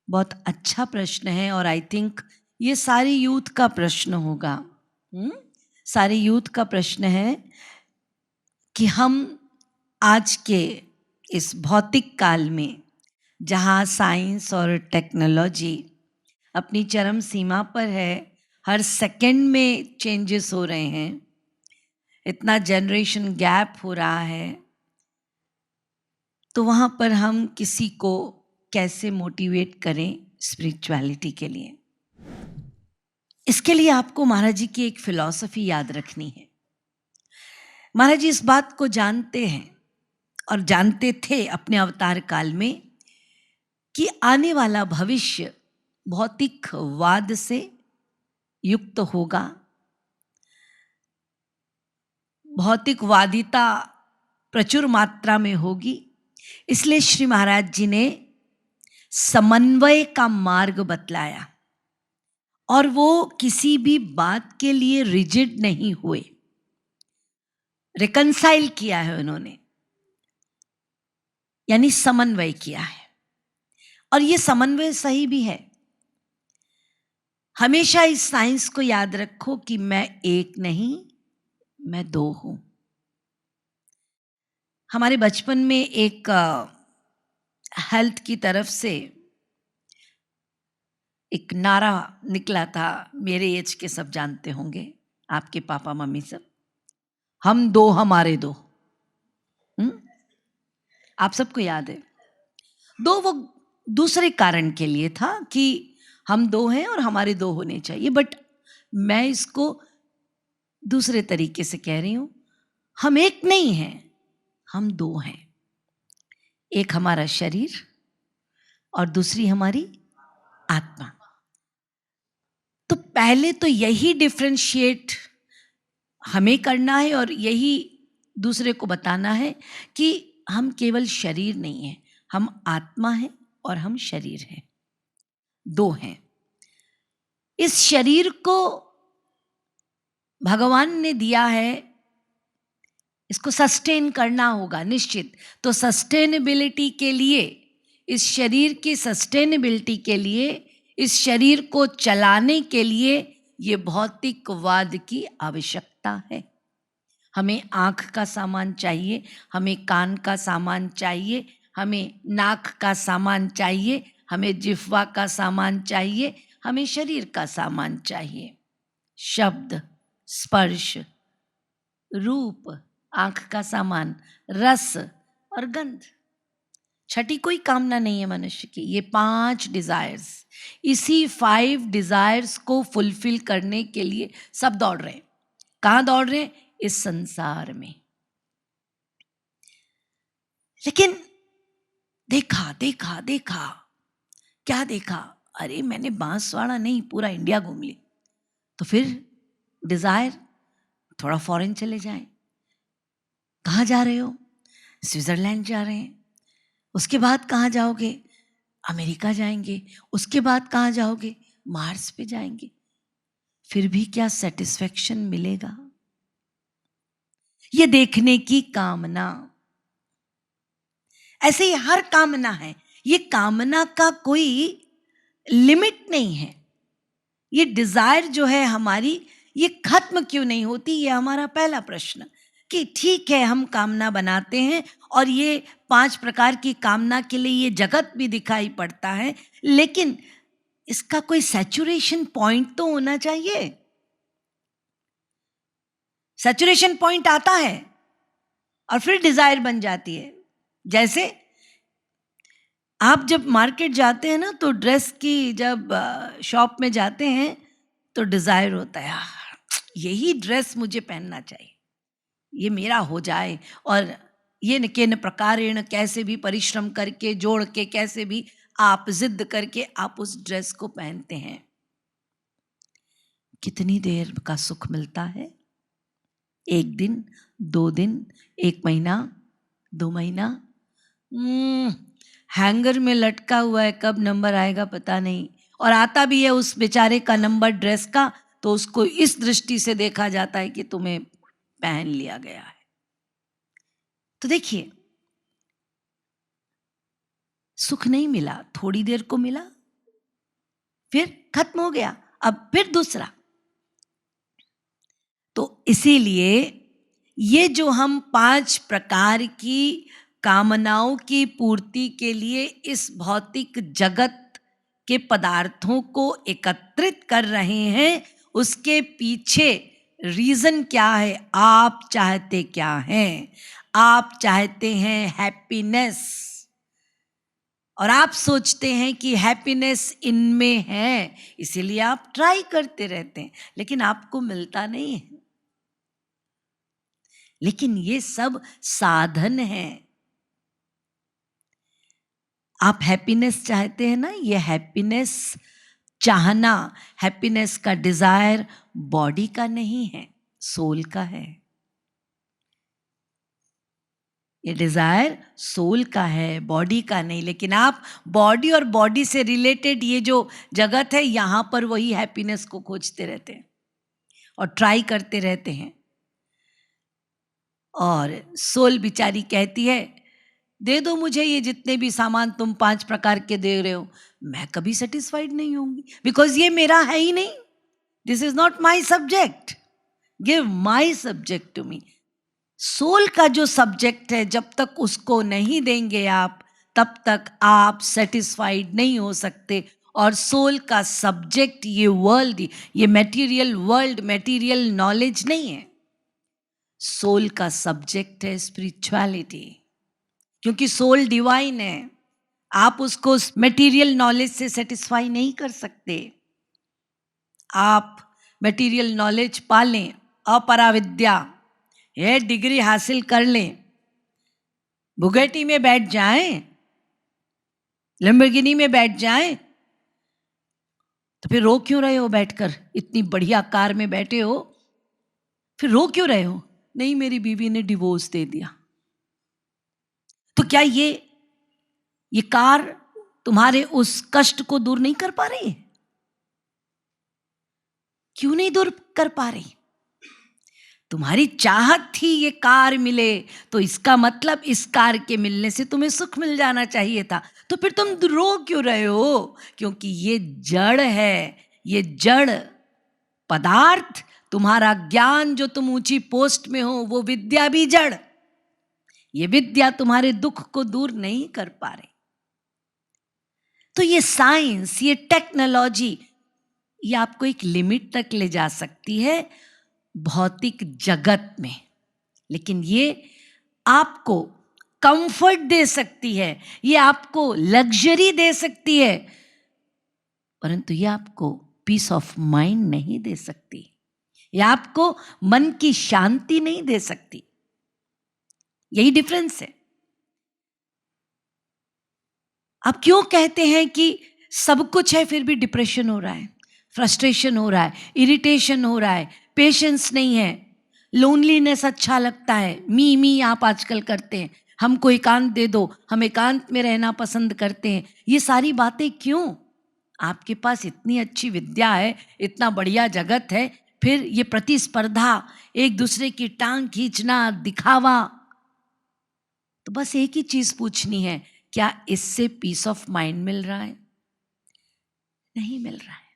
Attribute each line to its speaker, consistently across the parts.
Speaker 1: बहुत अच्छा प्रश्न है और आई थिंक ये सारी यूथ का प्रश्न होगा। सारी यूथ का प्रश्न है कि हम आज के इस भौतिक काल में जहाँ साइंस और टेक्नोलॉजी अपनी चरम सीमा पर है, हर सेकंड में चेंजेस हो रहे हैं, इतना जनरेशन गैप हो रहा है, तो वहाँ पर हम किसी को कैसे मोटिवेट करें स्पिरिचुअलिटी के लिए। इसके लिए आपको महाराज जी की एक फिलॉसफी याद रखनी है। महाराज जी इस बात को जानते हैं और जानते थे अपने अवतार काल में कि आने वाला भविष्य भौतिकवाद से युक्त होगा। भौतिकवादिता प्रचुर मात्रा में होगी, इसलिए श्री महाराज जी ने समन्वय का मार्ग बतलाया और वो किसी भी बात के लिए रिजिड नहीं हुए, रिकंसाइल किया है उन्होंने, यानी समन्वय किया है। और ये समन्वय सही भी है। हमेशा इस साइंस को याद रखो कि मैं एक नहीं, मैं दो हूं। हमारे बचपन में एक हेल्थ की तरफ से एक नारा निकला था, मेरे एज के सब जानते होंगे, आपके पापा मम्मी सब, हम दो हमारे दो। आप सबको याद है? दो वो दूसरे कारण के लिए था कि हम दो हैं और हमारे दो होने चाहिए, बट मैं इसको दूसरे तरीके से कह रही हूं, हम एक नहीं हैं, हम दो हैं। एक हमारा शरीर और दूसरी हमारी आत्मा। तो पहले तो यही डिफरेंशिएट हमें करना है और यही दूसरे को बताना है कि हम केवल शरीर नहीं हैं, हम आत्मा हैं और हम शरीर हैं, दो हैं। इस शरीर को भगवान ने दिया है, इसको सस्टेन करना होगा निश्चित। तो सस्टेनेबिलिटी के लिए, इस शरीर की सस्टेनेबिलिटी के लिए, इस शरीर को चलाने के लिए ये भौतिकवाद की आवश्यकता है। हमें आँख का सामान चाहिए, हमें कान का सामान चाहिए, हमें नाक का सामान चाहिए, हमें जिह्वा का सामान चाहिए, हमें शरीर का सामान चाहिए। शब्द, स्पर्श, रूप, आँख का सामान, रस और गंध। छठी कोई कामना नहीं है मनुष्य की। ये 5 डिजायर्स, इसी 5 डिजायर्स को फुलफिल करने के लिए सब दौड़ रहे हैं। कहाँ दौड़ रहे हैं? इस संसार में। लेकिन देखा देखा देखा, क्या देखा? अरे मैंने बांसवाड़ा नहीं, पूरा इंडिया घूम ली। तो फिर डिजायर, थोड़ा फॉरेन चले जाएं। कहाँ जा रहे हो? स्विट्जरलैंड जा रहे हैं। उसके बाद कहाँ जाओगे? अमेरिका जाएंगे। उसके बाद कहाँ जाओगे? मार्स पे जाएंगे। फिर भी क्या सेटिस्फेक्शन मिलेगा? ये देखने की कामना। ऐसे ही हर कामना है। ये कामना का कोई लिमिट नहीं है। ये डिजायर जो है हमारी, ये खत्म क्यों नहीं होती? ये हमारा पहला प्रश्न। कि ठीक है, हम कामना बनाते हैं और ये 5 प्रकार की कामना के लिए ये जगत भी दिखाई पड़ता है, लेकिन इसका कोई सैचुरेशन पॉइंट तो होना चाहिए। सैचुरेशन पॉइंट आता है और फिर डिजायर बन जाती है। जैसे आप जब मार्केट जाते हैं ना, तो ड्रेस की जब शॉप में जाते हैं तो डिजायर होता है, यही ड्रेस मुझे पहनना चाहिए, ये मेरा हो जाए। और ये किन प्रकारेण, कैसे भी परिश्रम करके, जोड़ के, कैसे भी आप जिद करके आप उस ड्रेस को पहनते हैं। कितनी देर का सुख मिलता है? 1 दिन, 2 दिन, 1 महीना, 2 महीना। हैंगर में लटका हुआ है, कब नंबर आएगा पता नहीं। और आता भी है उस बेचारे का नंबर ड्रेस का, तो उसको इस दृष्टि से देखा जाता है कि तुम्हें पहन लिया गया है। तो देखिए, सुख नहीं मिला, थोड़ी देर को मिला, फिर खत्म हो गया, अब फिर दूसरा। तो इसीलिए ये जो हम 5 प्रकार की कामनाओं की पूर्ति के लिए इस भौतिक जगत के पदार्थों को एकत्रित कर रहे हैं, उसके पीछे रीजन क्या है? आप चाहते क्या हैं? आप चाहते हैं हैप्पीनेस, और आप सोचते हैं कि हैप्पीनेस इनमें है, इसीलिए आप ट्राई करते रहते हैं, लेकिन आपको मिलता नहीं है। लेकिन ये सब साधन हैं। आप हैप्पीनेस चाहते हैं ना, ये हैप्पीनेस चाहना, हैप्पीनेस का डिजायर बॉडी का नहीं है, सोल का है। ये डिजायर सोल का है, बॉडी का नहीं। लेकिन आप बॉडी और बॉडी से रिलेटेड ये जो जगत है, यहां पर वही हैप्पीनेस को खोजते रहते हैं और ट्राई करते रहते हैं। और सोल बिचारी कहती है, दे दो मुझे ये जितने भी सामान तुम 5 प्रकार के दे रहे हो, मैं कभी सेटिस्फाइड नहीं होंगी, बिकॉज ये मेरा है ही नहीं। This is not my subject, give my subject to me. Soul का जो सब्जेक्ट है, जब तक उसको नहीं देंगे आप, तब तक आप सेटिस्फाइड नहीं हो सकते। और सोल का सब्जेक्ट ये वर्ल्ड, ये मटेरियल वर्ल्ड, मटेरियल नॉलेज नहीं है। सोल का सब्जेक्ट है स्पिरिचुअलिटी, क्योंकि सोल डिवाइन है। आप उसको मटेरियल नॉलेज से सेटिस्फाई नहीं कर सकते। आप मटेरियल नॉलेज पा लें, अपराविद्या, ये डिग्री हासिल कर लें, बुगेटी में बैठ जाएं, लैम्बोर्गिनी में बैठ जाएं, तो फिर रो क्यों रहे हो बैठकर? इतनी बढ़िया कार में बैठे हो, फिर रो क्यों रहे हो? नहीं, मेरी बीवी ने डिवोर्स दे दिया। तो क्या ये कार तुम्हारे उस कष्ट को दूर नहीं कर पा रही? क्यों नहीं दूर कर पा रही? तुम्हारी चाहत थी ये कार मिले, तो इसका मतलब इस कार के मिलने से तुम्हें सुख मिल जाना चाहिए था। तो फिर तुम रो क्यों रहे हो? क्योंकि ये जड़ है, ये जड़ पदार्थ, तुम्हारा ज्ञान जो तुम ऊंची पोस्ट में हो, वो विद्या भी जड़। ये विद्या तुम्हारे दुख को दूर नहीं कर पा रही। तो ये साइंस, ये टेक्नोलॉजी, ये आपको एक लिमिट तक ले जा सकती है भौतिक जगत में, लेकिन ये आपको कंफर्ट दे सकती है, ये आपको लग्जरी दे सकती है, परंतु ये आपको पीस ऑफ माइंड नहीं दे सकती, ये आपको मन की शांति नहीं दे सकती। यही डिफरेंस है। आप क्यों कहते हैं कि सब कुछ है फिर भी डिप्रेशन हो रहा है, फ्रस्ट्रेशन हो रहा है, इरिटेशन हो रहा है, पेशेंस नहीं है, लोनलीनेस अच्छा लगता है, मी आप आजकल करते हैं, हमको एकांत दे दो, हम एकांत में रहना पसंद करते हैं। ये सारी बातें क्यों? आपके पास इतनी अच्छी विद्या है, इतना बढ़िया जगत है, फिर ये प्रतिस्पर्धा, एक दूसरे की टांग खींचना, दिखावा। तो बस एक ही चीज पूछनी है, क्या इससे पीस ऑफ माइंड मिल रहा है? नहीं मिल रहा है।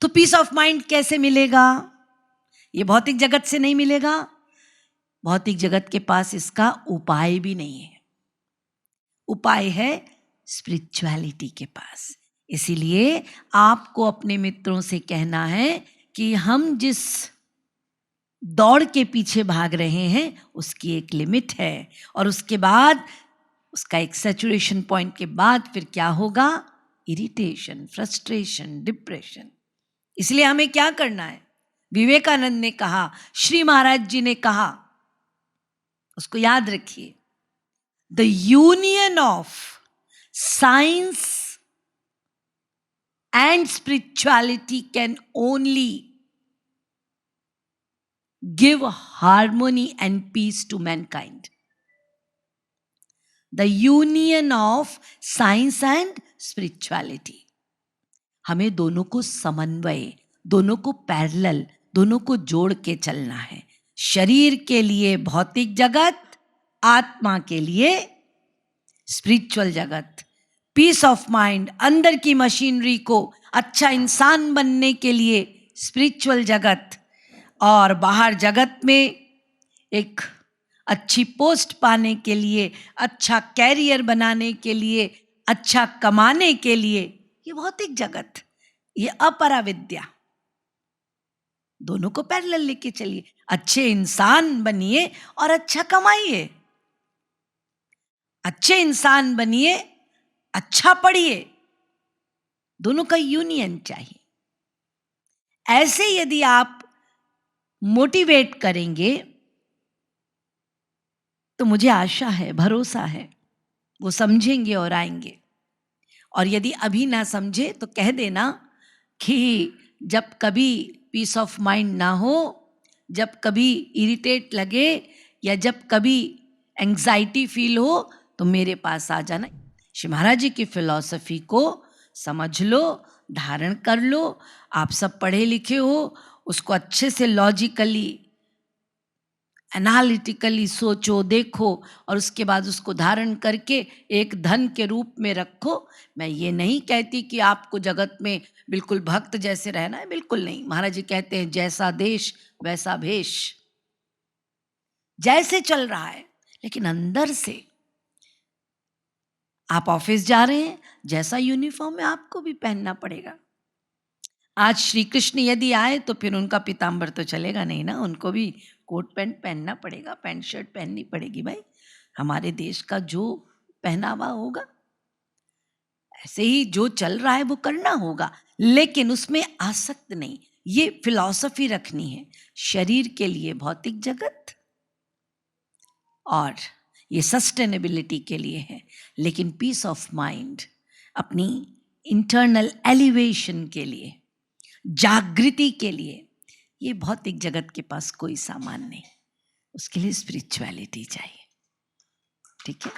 Speaker 1: तो पीस ऑफ माइंड कैसे मिलेगा? ये भौतिक जगत से नहीं मिलेगा। भौतिक जगत के पास इसका उपाय भी नहीं है। उपाय है स्पिरिचुअलिटी के पास। इसीलिए आपको अपने मित्रों से कहना है कि हम जिस दौड़ के पीछे भाग रहे हैं उसकी एक लिमिट है, और उसके बाद उसका एक सैचुरेशन पॉइंट के बाद फिर क्या होगा? Irritation, frustration, depression. इसलिए हमें क्या करना है? विवेकानंद ने कहा, श्री महाराज जी ने कहा, उसको याद रखिए, the union of science and spirituality can only give harmony and peace to mankind. The union of science and spirituality. हमें दोनों को समन्वय, दोनों को पैरेलल, दोनों को जोड़ के चलना है। शरीर के लिए भौतिक जगत, आत्मा के लिए स्पिरिचुअल जगत। पीस ऑफ माइंड, अंदर की मशीनरी को अच्छा इंसान बनने के लिए स्पिरिचुअल जगत, और बाहर जगत में एक अच्छी पोस्ट पाने के लिए, अच्छा कैरियर बनाने के लिए, अच्छा कमाने के लिए, ये भौतिक जगत, ये अपरा विद्या, दोनों को पैरेलल लेके चलिए। अच्छे इंसान बनिए और अच्छा कमाइए, अच्छे इंसान बनिए, अच्छा पढ़िए, दोनों का यूनियन चाहिए। ऐसे यदि आप मोटिवेट करेंगे तो मुझे आशा है, भरोसा है, वो समझेंगे और आएंगे। और यदि अभी ना समझे तो कह देना कि जब कभी पीस ऑफ माइंड ना हो, जब कभी इरिटेट लगे या जब कभी एंग्जाइटी फील हो तो मेरे पास आ जाना। श्री महाराज जी की फिलॉसफी को समझ लो, धारण कर लो। आप सब पढ़े लिखे हो, उसको अच्छे से लॉजिकली एनालिटिकली सोचो, देखो, और उसके बाद उसको धारण करके एक धन के रूप में रखो। मैं ये नहीं कहती कि आपको जगत में बिल्कुल भक्त जैसे रहना है, बिल्कुल नहीं। महाराज जी कहते हैं जैसा देश वैसा भेष, जैसे चल रहा है, लेकिन अंदर से आप ऑफिस जा रहे हैं, जैसा यूनिफॉर्म है आपको भी पहनना पड़ेगा। आज श्री कृष्ण यदि आए तो फिर उनका पीताम्बर तो चलेगा नहीं ना, उनको भी कोट पैंट पहनना पड़ेगा, पैंट शर्ट पहननी पड़ेगी भाई। हमारे देश का जो पहनावा होगा, ऐसे ही जो चल रहा है वो करना होगा, लेकिन उसमें आसक्त नहीं। ये फिलॉसफी रखनी है, शरीर के लिए भौतिक जगत और ये सस्टेनेबिलिटी के लिए है, लेकिन पीस ऑफ माइंड अपनी इंटरनल एलिवेशन के लिए, जागृति के लिए, ये भौतिक जगत के पास कोई सामान नहीं, उसके लिए स्पिरिचुअलिटी चाहिए। ठीक है।